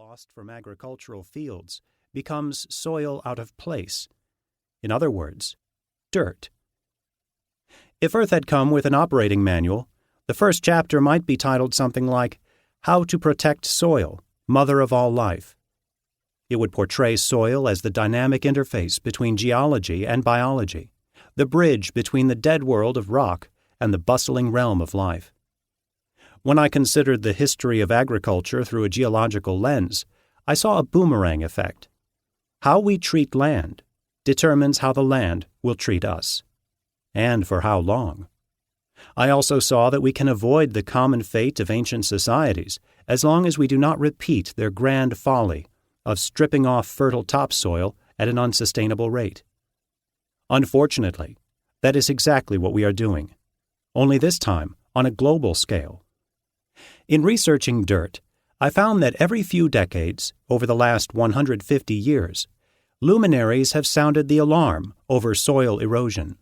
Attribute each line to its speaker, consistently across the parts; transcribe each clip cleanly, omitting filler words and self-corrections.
Speaker 1: lost from agricultural fields becomes soil out of place. In other words, dirt. If Earth had come with an operating manual, the first chapter might be titled something like How to Protect Soil, Mother of All Life. It would portray soil as the dynamic interface between geology and biology, the bridge between the dead world of rock and the bustling realm of life. When I considered the history of agriculture through a geological lens, I saw a boomerang effect. How we treat land determines how the land will treat us, and for how long. I also saw that we can avoid the common fate of ancient societies as long as we do not repeat their grand folly of stripping off fertile topsoil at an unsustainable rate. Unfortunately, that is exactly what we are doing, only this time on a global scale. In researching dirt, I found that every few decades, over the last 150 years, luminaries have sounded the alarm over soil erosion.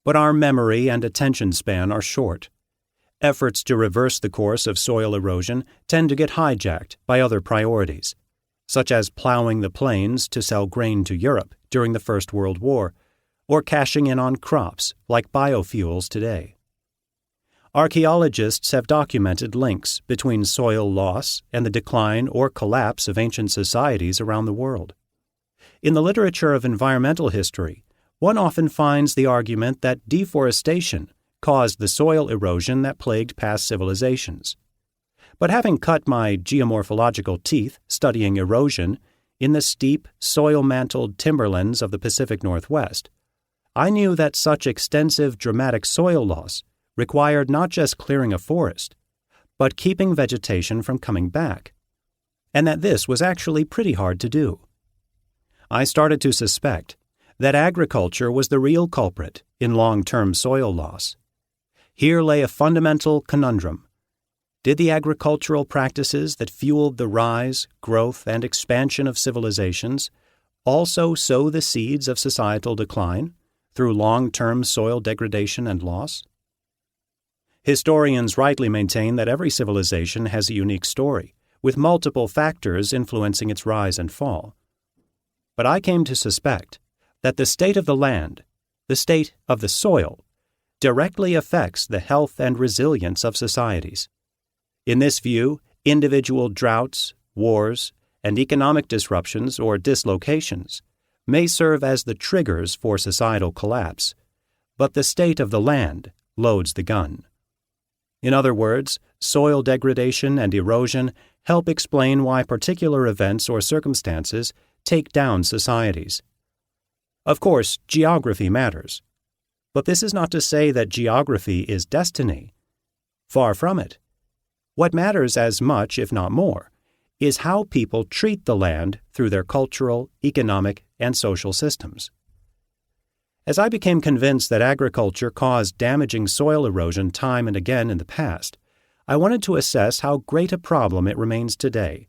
Speaker 1: But our memory and attention span are short. Efforts to reverse the course of soil erosion tend to get hijacked by other priorities, such as plowing the plains to sell grain to Europe during the First World War, or cashing in on crops like biofuels today. Archaeologists have documented links between soil loss and the decline or collapse of ancient societies around the world. In the literature of environmental history, one often finds the argument that deforestation caused the soil erosion that plagued past civilizations. But having cut my geomorphological teeth studying erosion in the steep, soil-mantled timberlands of the Pacific Northwest, I knew that such extensive, dramatic soil loss required not just clearing a forest, but keeping vegetation from coming back, and that this was actually pretty hard to do. I started to suspect that agriculture was the real culprit in long-term soil loss. Here lay a fundamental conundrum. Did the agricultural practices that fueled the rise, growth, and expansion of civilizations also sow the seeds of societal decline through long-term soil degradation and loss? Historians rightly maintain that every civilization has a unique story, with multiple factors influencing its rise and fall. But I came to suspect that the state of the land, the state of the soil, directly affects the health and resilience of societies. In this view, individual droughts, wars, and economic disruptions or dislocations may serve as the triggers for societal collapse, but the state of the land loads the gun. In other words, soil degradation and erosion help explain why particular events or circumstances take down societies. Of course, geography matters, but this is not to say that geography is destiny. Far from it. What matters as much, if not more, is how people treat the land through their cultural, economic, and social systems. As I became convinced that agriculture caused damaging soil erosion time and again in the past, I wanted to assess how great a problem it remains today.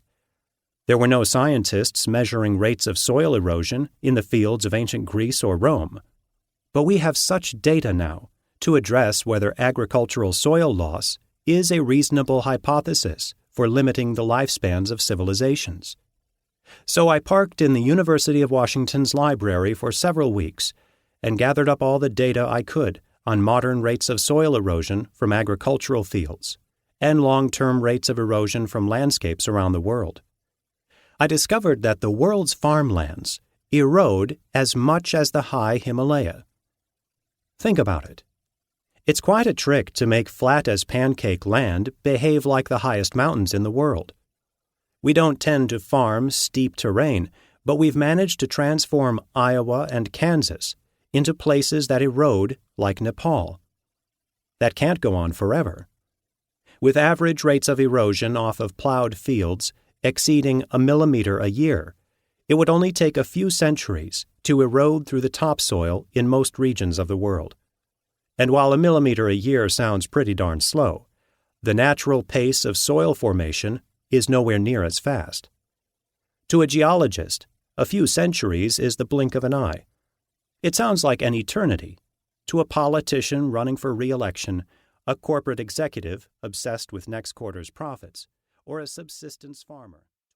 Speaker 1: There were no scientists measuring rates of soil erosion in the fields of ancient Greece or Rome, but we have such data now to address whether agricultural soil loss is a reasonable hypothesis for limiting the lifespans of civilizations. So I parked in the University of Washington's library for several weeks and gathered up all the data I could on modern rates of soil erosion from agricultural fields and long-term rates of erosion from landscapes around the world. I discovered that the world's farmlands erode as much as the high Himalaya. Think about it. It's quite a trick to make flat-as-pancake land behave like the highest mountains in the world. We don't tend to farm steep terrain, but we've managed to transform Iowa and Kansas into places that erode like Nepal. That can't go on forever. With average rates of erosion off of plowed fields exceeding 1 millimeter a year, it would only take a few centuries to erode through the topsoil in most regions of the world. And while 1 millimeter a year sounds pretty darn slow, the natural pace of soil formation is nowhere near as fast. To a geologist, a few centuries is the blink of an eye. It sounds like an eternity. To a politician running for re-election, a corporate executive obsessed with next quarter's profits, or a subsistence farmer.